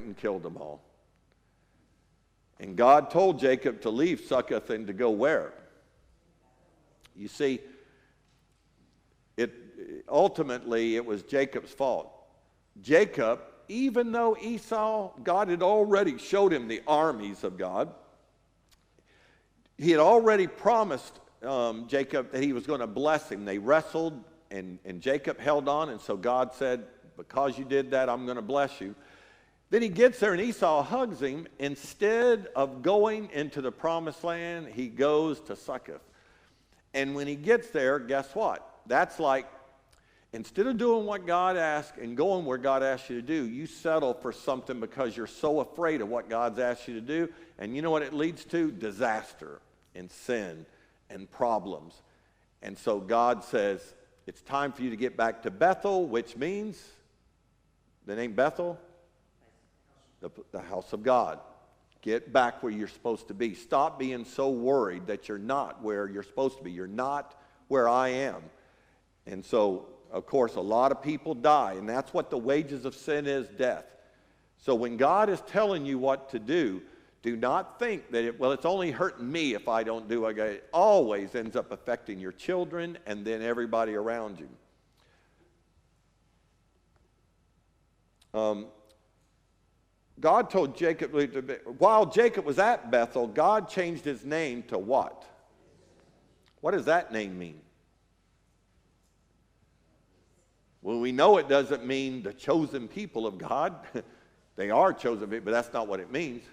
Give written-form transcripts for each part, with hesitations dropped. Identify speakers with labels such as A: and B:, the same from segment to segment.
A: and killed them all. And God told Jacob to leave Succoth and to go where? You see, ultimately it was Jacob's fault. Jacob, even though Esau, God had already showed him the armies of God, he had already promised Jacob that he was going to bless him. They wrestled, and Jacob held on, and so God said, because you did that, I'm going to bless you. Then he gets there, and Esau hugs him. Instead of going into the promised land, he goes to Succoth. And when he gets there, guess what? That's like, instead of doing what God asked and going where God asked you to do, you settle for something because you're so afraid of what God's asked you to do. And you know what it leads to? Disaster and sin and problems. And so God says, it's time for you to get back to Bethel, which means the name Bethel, the house of God. Get back where you're supposed to be. Stop being so worried that you're not where you're supposed to be. You're not where I am. And so, of course, a lot of people die, and that's what the wages of sin is, death. So when God is telling you what to do not think that, it's only hurting me if I don't do it. It always ends up affecting your children and then everybody around you. God told Jacob, while Jacob was at Bethel, God changed his name to what? What does that name mean? Well, we know it doesn't mean the chosen people of God. They are chosen people, but that's not what it means.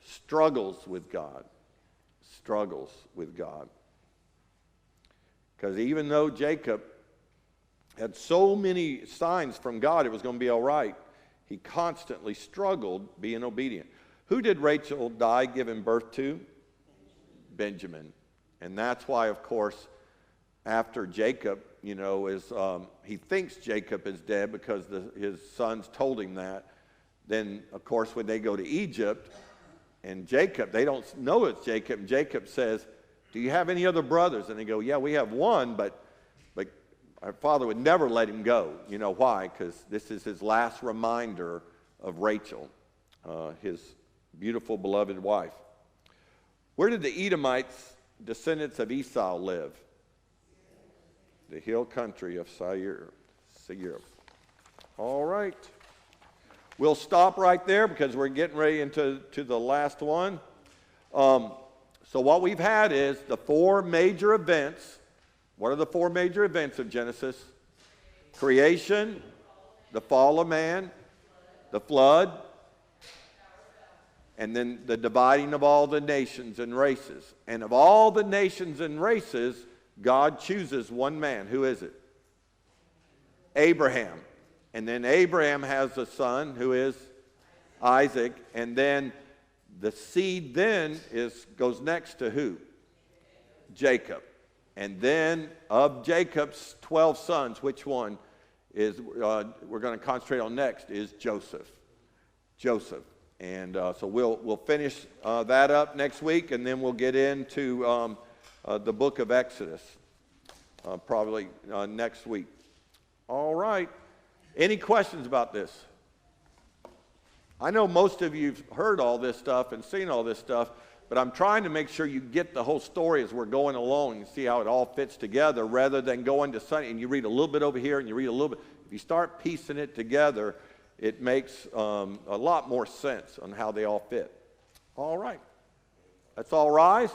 A: Struggles with God. Struggles with God. Because even though Jacob had so many signs from God it was going to be all right, he constantly struggled being obedient. Who did Rachel die giving birth to? Benjamin. And that's why, of course, after Jacob, he thinks Jacob is dead because his sons told him that. Then, of course, when they go to Egypt, and Jacob, they don't know it's Jacob, and Jacob says, do you have any other brothers? And they go, yeah, we have one, but our father would never let him go. You know why? Because this is his last reminder of Rachel, his beautiful, beloved wife. Where did the Edomites, descendants of Esau, live? The hill country of Seir. All right. We'll stop right there because we're getting ready into the last one. So what we've had is the four major events. What are the four major events of Genesis? Creation, the fall of man, the flood, and then the dividing of all the nations and races. And of all the nations and races, God chooses one man. Who is it? Abraham. And then Abraham has a son who is Isaac. And then the seed then goes next to who? Jacob. And then of Jacob's 12 sons, which one is we're going to concentrate on next is Joseph. Joseph. And so we'll finish that up next week, and then we'll get into the book of Exodus probably next week. All right. Any questions about this? I know most of you have heard all this stuff and seen all this stuff, but I'm trying to make sure you get the whole story as we're going along and see how it all fits together rather than going to Sunday and you read a little bit over here and you read a little bit. If you start piecing it together, it makes a lot more sense on how they all fit. All right. Let's all rise.